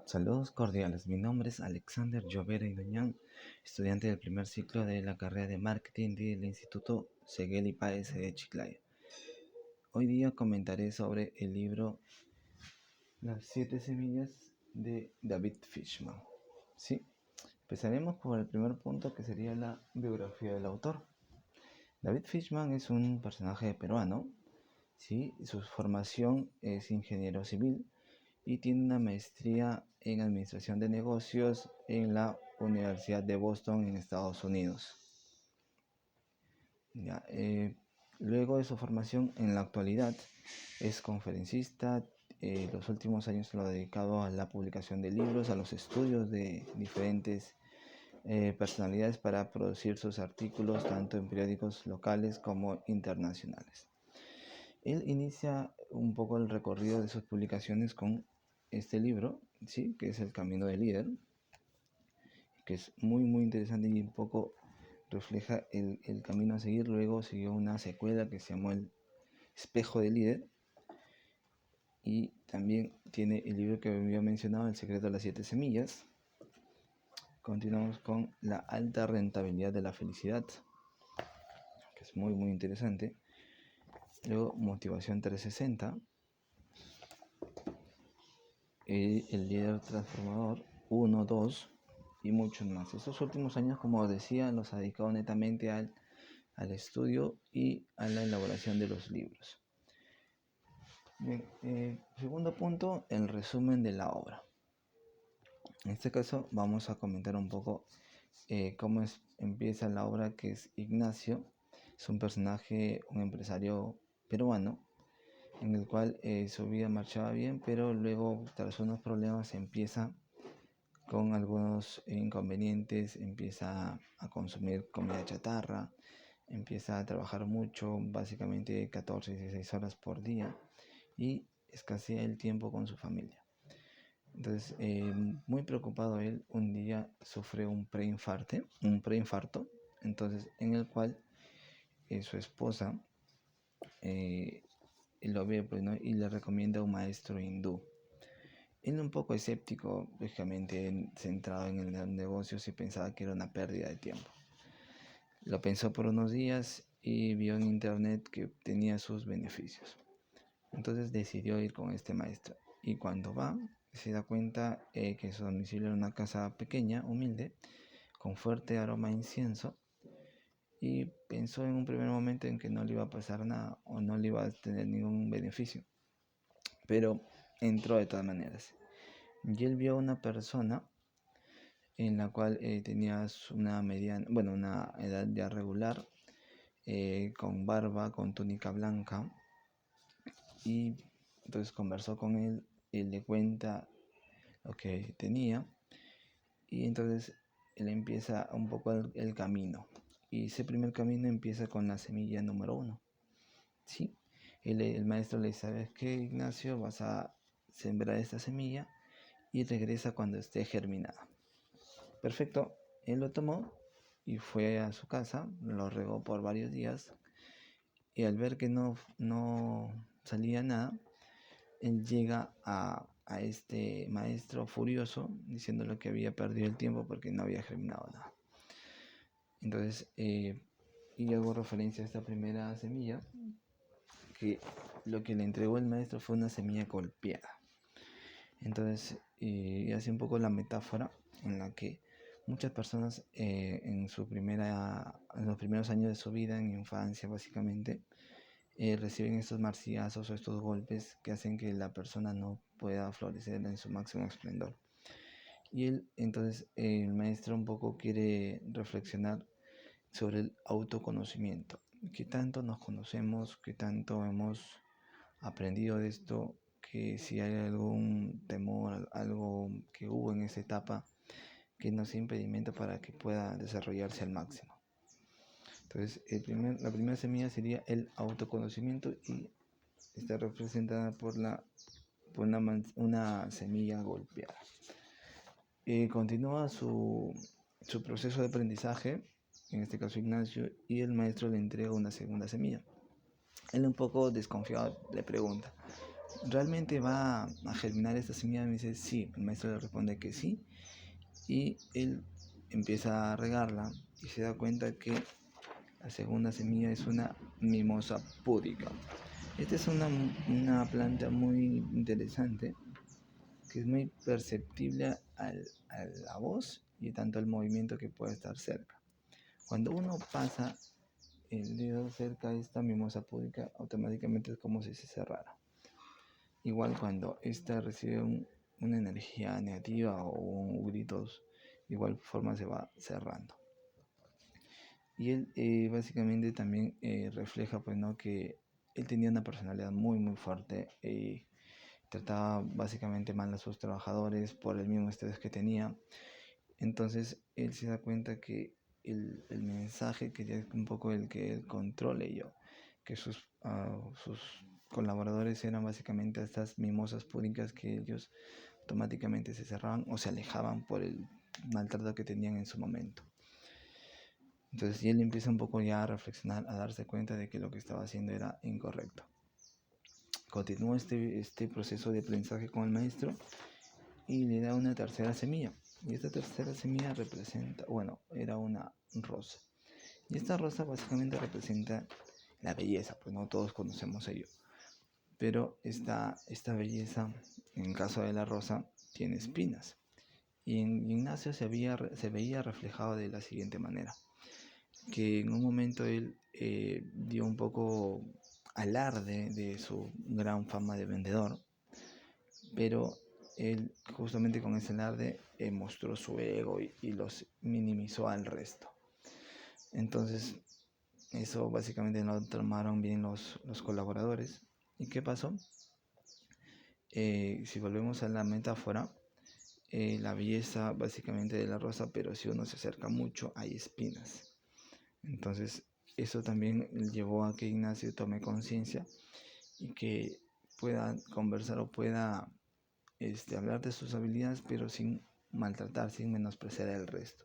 Saludos cordiales, mi nombre es Alexander Llovera Idoñán, estudiante del primer ciclo de la carrera de Marketing del Instituto Seguel y Páez de Chiclayo. Hoy día comentaré sobre el libro Las 7 semillas de David Fishman. ¿Sí? Empezaremos por el primer punto, que sería la biografía del autor. David Fishman es un personaje peruano, ¿sí? Su formación es ingeniero civil y tiene una maestría en Administración de Negocios en la Universidad de Boston en Estados Unidos. Ya, luego de su formación, en la actualidad es conferencista. Los últimos años lo ha dedicado a la publicación de libros, a los estudios de diferentes personalidades para producir sus artículos tanto en periódicos locales como internacionales. Él inicia un poco el recorrido de sus publicaciones con este libro, ¿sí? Que es El Camino del Líder, que es muy interesante y un poco refleja el camino a seguir. Luego siguió una secuela que se llamó El Espejo del Líder, y también tiene el libro que había mencionado, El Secreto de las 7 semillas. Continuamos con La alta rentabilidad de la felicidad, que es muy interesante. Luego Motivación 360, El líder transformador 1, 2 y muchos más. Estos últimos años, como decía, los ha dedicado netamente al estudio y a la elaboración de los libros. Bien, segundo punto, el resumen de la obra. En este caso vamos a comentar un poco cómo empieza la obra, que es Ignacio. Es un personaje, un empresario peruano, en el cual su vida marchaba bien, pero luego, tras unos problemas, empieza con algunos inconvenientes, empieza a consumir comida chatarra, empieza a trabajar mucho, básicamente 14 y 16 horas por día, y escasea el tiempo con su familia. Entonces, muy preocupado él, un día sufre un preinfarto, entonces, en el cual su esposa lo ve, pues, ¿no? Y le recomienda un maestro hindú. Él, un poco escéptico, lógicamente centrado en el negocio, y pensaba que era una pérdida de tiempo. Lo pensó por unos días y vio en internet que tenía sus beneficios. Entonces decidió ir con este maestro. Y cuando va, se da cuenta que su domicilio era una casa pequeña, humilde, con fuerte aroma a incienso. Y pensó en un primer momento en que no le iba a pasar nada o no le iba a tener ningún beneficio. Pero entró de todas maneras. Y él vio a una persona en la cual tenía una edad ya regular, con barba, con túnica blanca, y entonces conversó con él y le cuenta lo que tenía, y entonces él empieza un poco el camino, y ese primer camino empieza con la semilla número 1, ¿sí? El maestro le dice: ¿sabes qué, Ignacio? Vas a sembrar esta semilla y regresa cuando esté germinada. Perfecto, él lo tomó y fue a su casa, lo regó por varios días, y al ver que no salía nada, él llega a este maestro furioso, diciéndole que había perdido el tiempo porque no había germinado nada. Entonces, y hago referencia a esta primera semilla, que lo que le entregó el maestro fue una semilla golpeada. Entonces, hace un poco la metáfora en la que muchas personas en los primeros años de su vida, en infancia básicamente, reciben estos martillazos o estos golpes que hacen que la persona no pueda florecer en su máximo esplendor. Y entonces, el maestro un poco quiere reflexionar sobre el autoconocimiento. ¿Qué tanto nos conocemos? ¿Qué tanto hemos aprendido de esto? Que si hay algún temor, algo que hubo en esa etapa que no sea impedimento para que pueda desarrollarse al máximo. Entonces, la primera semilla sería el autoconocimiento, y está representada por una semilla golpeada. Continúa su proceso de aprendizaje, en este caso Ignacio, y el maestro le entrega una segunda semilla. Él, un poco desconfiado, le pregunta: ¿realmente va a germinar esta semilla? Me dice, sí. El maestro le responde que sí. Y él empieza a regarla y se da cuenta que la segunda semilla es una mimosa púdica. Esta es una planta muy interesante, que es muy perceptible a la voz y tanto el movimiento que puede estar cerca. Cuando uno pasa el dedo cerca de esta mimosa púdica, automáticamente es como si se cerrara. Igual cuando ésta recibe una energía negativa o gritos, igual forma se va cerrando. Y él básicamente también refleja pues, ¿no? que él tenía una personalidad muy muy fuerte y trataba básicamente mal a sus trabajadores por el mismo estrés que tenía. Entonces él se da cuenta que el mensaje quería un poco el que él controle yo, que sus colaboradores eran básicamente estas mimosas púdicas que ellos automáticamente se cerraban o se alejaban por el maltrato que tenían en su momento. Entonces y él empieza un poco ya a reflexionar, a darse cuenta de que lo que estaba haciendo era incorrecto. Continúa este proceso de aprendizaje con el maestro y le da una tercera semilla. Y esta tercera semilla representa, bueno, era una rosa. Y esta rosa básicamente representa la belleza, pues no todos conocemos ello. Pero esta belleza, en el caso de la rosa, tiene espinas. Y en Ignacio se veía reflejado de la siguiente manera, que en un momento él dio un poco alarde de su gran fama de vendedor, pero él justamente con ese alarde mostró su ego y los minimizó al resto. Entonces eso básicamente no lo tomaron bien los colaboradores. ¿Y qué pasó? Si volvemos a la metáfora, la belleza básicamente de la rosa, pero si uno se acerca mucho hay espinas. Entonces eso también llevó a que Ignacio tome conciencia y que pueda conversar o pueda hablar de sus habilidades, pero sin maltratar, sin menospreciar al resto.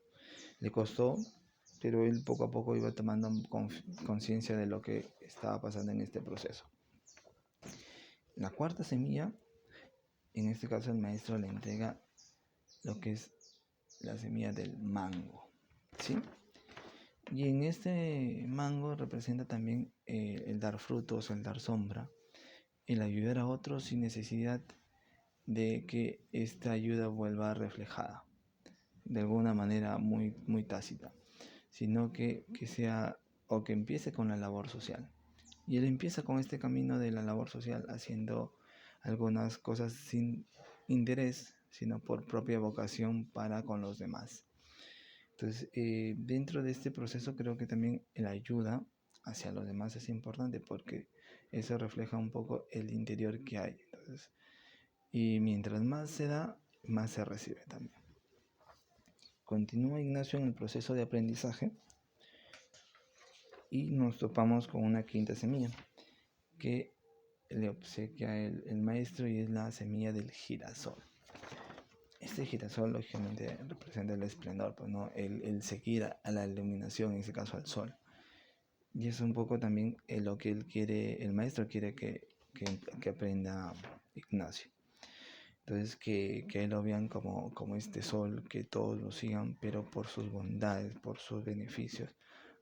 Le costó, pero él poco a poco iba tomando conciencia de lo que estaba pasando en este proceso. La cuarta semilla, en este caso el maestro le entrega lo que es la semilla del mango, ¿sí? Y en este mango representa también el dar frutos, el dar sombra, el ayudar a otros sin necesidad de que esta ayuda vuelva reflejada de alguna manera muy, muy tácita, sino que sea o que empiece con la labor social. Y él empieza con este camino de la labor social haciendo algunas cosas sin interés, sino por propia vocación para con los demás. Entonces, dentro de este proceso creo que también la ayuda hacia los demás es importante porque eso refleja un poco el interior que hay. Entonces, y mientras más se da, más se recibe también. Continúa Ignacio en el proceso de aprendizaje y nos topamos con una quinta semilla que le obsequia el maestro y es la semilla del girasol. Este girasol lógicamente representa el esplendor, pues, ¿no? el seguir a la iluminación, en este caso al sol. Y es un poco también lo que él quiere, el maestro quiere que aprenda Ignacio. Entonces que lo vean como este sol, que todos lo sigan, pero por sus bondades, por sus beneficios.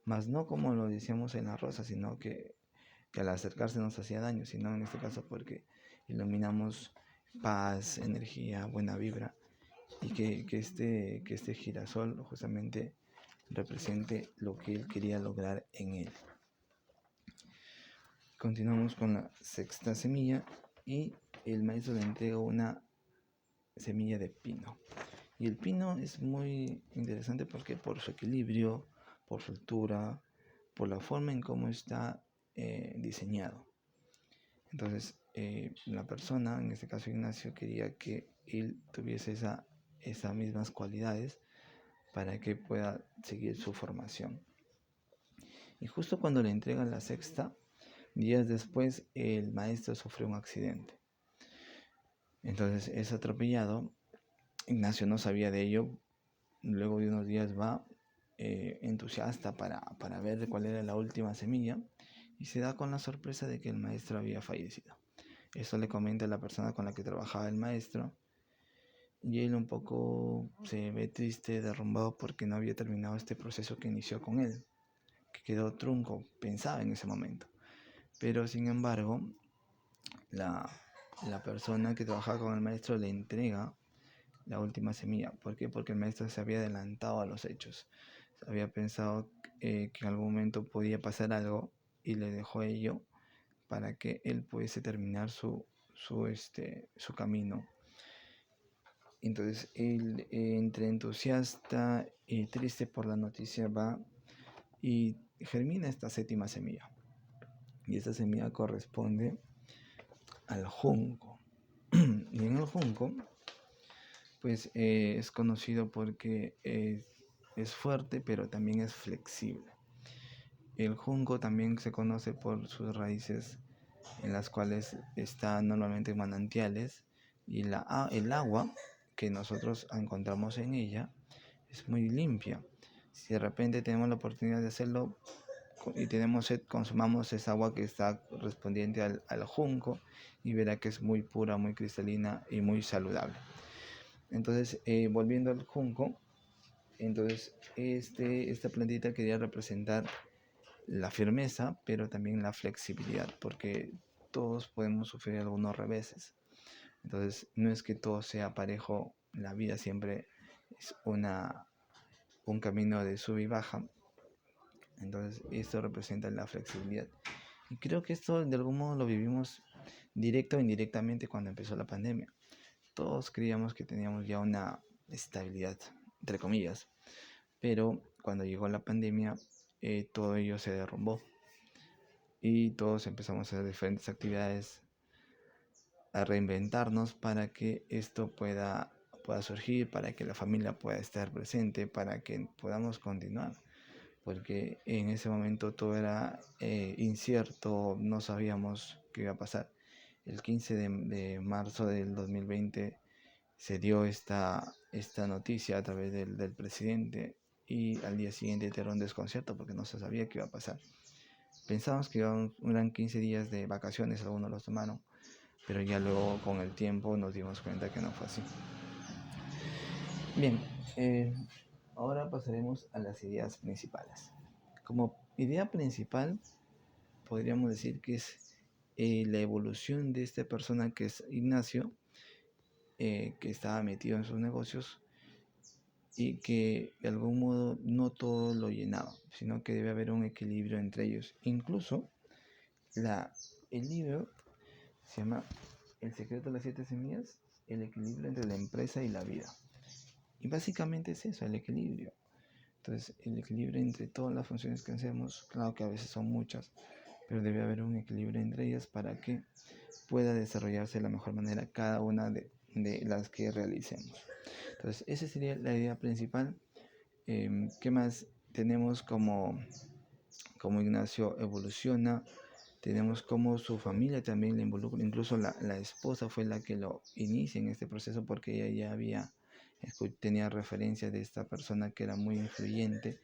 Más no como lo decíamos en la rosa, sino que al acercarse nos hacía daño, sino en este caso porque iluminamos paz, energía, buena vibra, y que este girasol justamente represente lo que él quería lograr en él. Continuamos con la sexta semilla y el maestro le entrega una semilla de pino. Y el pino es muy interesante porque por su equilibrio, por su altura, por la forma en cómo está diseñado. Entonces, la persona, en este caso Ignacio, quería que él tuviese esas mismas cualidades para que pueda seguir su formación. Y justo cuando le entregan la sexta, días después, el maestro sufrió un accidente. Entonces es atropellado. Ignacio no sabía de ello. Luego de unos días va entusiasta para ver cuál era la última semilla y se da con la sorpresa de que el maestro había fallecido. Eso le comenta a la persona con la que trabajaba el maestro, y él un poco se ve triste, derrumbado porque no había terminado este proceso que inició con él, que quedó trunco, pensaba en ese momento. Pero sin embargo, la, la persona que trabajaba con el maestro le entrega la última semilla. ¿Por qué? Porque el maestro se había adelantado a los hechos. Había pensado que en algún momento podía pasar algo y le dejó ello para que él pudiese terminar su camino. Entonces él, entre entusiasta y triste por la noticia, va y germina esta séptima semilla. Y esta semilla corresponde al junco. Y en el junco, pues es conocido porque es fuerte, pero también es flexible. El junco también se conoce por sus raíces, en las cuales está normalmente en manantiales, y el agua que nosotros encontramos en ella es muy limpia. Si de repente tenemos la oportunidad de hacerlo y tenemos sed, consumamos esa agua que está respondiente al junco, y verá que es muy pura, muy cristalina y muy saludable. Entonces, volviendo al junco, entonces esta plantita quería representar la firmeza, pero también la flexibilidad, porque todos podemos sufrir algunos reveses. Entonces, no es que todo sea parejo, la vida siempre es un camino de sub y baja. Entonces, esto representa la flexibilidad. Y creo que esto de algún modo lo vivimos directo o indirectamente cuando empezó la pandemia. Todos creíamos que teníamos ya una estabilidad, entre comillas, pero cuando llegó la pandemia, todo ello se derrumbó y todos empezamos a hacer diferentes actividades, a reinventarnos para que esto pueda surgir, para que la familia pueda estar presente, para que podamos continuar, porque en ese momento todo era incierto, no sabíamos qué iba a pasar. El 15 de marzo del 2020 se dio esta noticia a través del presidente, y al día siguiente era un desconcierto porque no se sabía qué iba a pasar. Pensábamos que eran 15 días de vacaciones, algunos los tomaron, pero ya luego con el tiempo nos dimos cuenta que no fue así. Bien, ahora pasaremos a las ideas principales. Como idea principal, podríamos decir que es la evolución de esta persona que es Ignacio, que estaba metido en sus negocios y que de algún modo no todo lo llenaba, sino que debe haber un equilibrio entre ellos. Incluso el libro se llama El secreto de las 7 semillas, el equilibrio entre la empresa y la vida. Y básicamente es eso, el equilibrio. Entonces, el equilibrio entre todas las funciones que hacemos, claro que a veces son muchas, pero debe haber un equilibrio entre ellas para que pueda desarrollarse de la mejor manera cada una de las que realicemos. Entonces, esa sería la idea principal. ¿Qué más tenemos como Ignacio evoluciona? Tenemos como su familia también le involucra, incluso la esposa fue la que lo inicia en este proceso, porque ella ya tenía referencia de esta persona que era muy influyente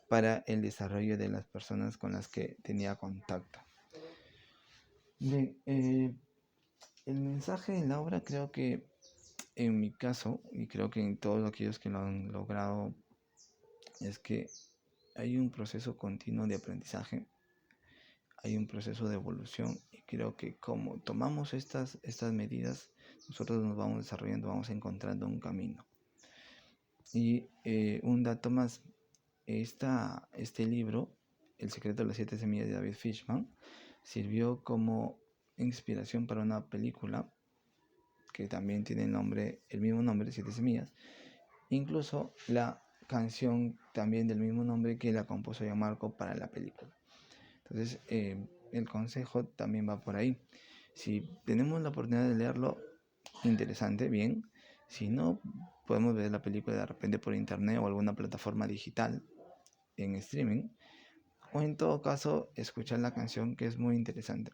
para el desarrollo de las personas con las que tenía contacto. Bien, el mensaje en la obra, creo que en mi caso, y creo que en todos aquellos que lo han logrado, es que hay un proceso continuo de aprendizaje, hay un proceso de evolución, y creo que como tomamos estas medidas, nosotros nos vamos desarrollando, vamos encontrando un camino. Y un dato más, este libro, El secreto de las 7 semillas de David Fishman, sirvió como inspiración para una película que también tiene el mismo nombre, 7 semillas. Incluso la canción también del mismo nombre que la compuso Gianmarco para la película. Entonces, el consejo también va por ahí. Si tenemos la oportunidad de leerlo, interesante, bien. Si no, podemos ver la película de repente por internet o alguna plataforma digital en streaming. O en todo caso, escuchar la canción, que es muy interesante.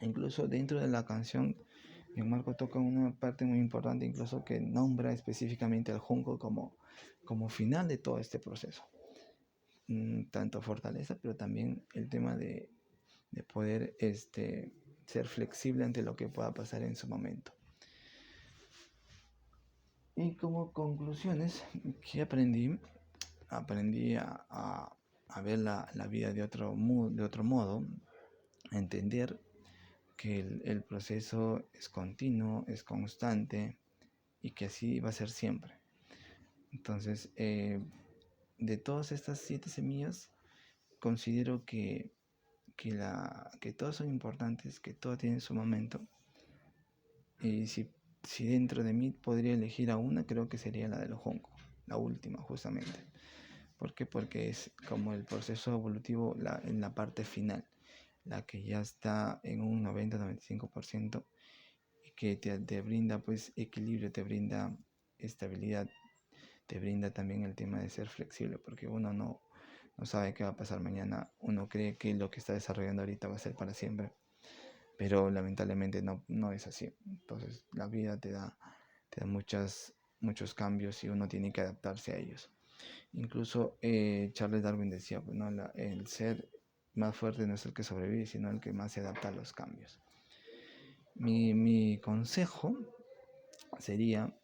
Incluso dentro de la canción, Gianmarco toca una parte muy importante, incluso que nombra específicamente al junco como final de todo este proceso. Tanto fortaleza, pero también el tema de poder ser flexible ante lo que pueda pasar en su momento. Y como conclusiones, ¿qué aprendí? Aprendí a ver la vida de otro modo, a entender que el proceso es continuo, es constante y que así va a ser siempre. Entonces, de todas estas 7 semillas, considero que todas son importantes, que todas tienen su momento. Y si dentro de mí podría elegir a una, creo que sería la del jonco, la última justamente. ¿Por qué? Porque es como el proceso evolutivo en la parte final, la que ya está en un 90-95% y que te brinda pues equilibrio, te brinda estabilidad, te brinda también el tema de ser flexible, porque uno no sabe qué va a pasar mañana, uno cree que lo que está desarrollando ahorita va a ser para siempre, pero lamentablemente no es así. Entonces la vida te da muchos cambios y uno tiene que adaptarse a ellos. Incluso Charles Darwin decía, pues, ¿no? El ser más fuerte no es el que sobrevive, sino el que más se adapta a los cambios. Mi consejo sería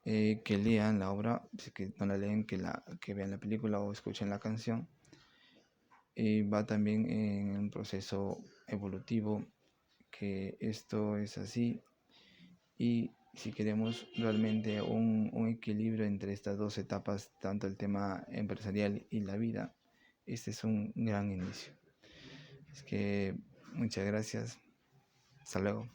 que lean la obra, si que no la leen, que vean la película o escuchen la canción. Va también en un proceso evolutivo, que esto es así, y si queremos realmente un equilibrio entre estas dos etapas, tanto el tema empresarial y la vida, este es un gran inicio. Es que muchas gracias. Hasta luego.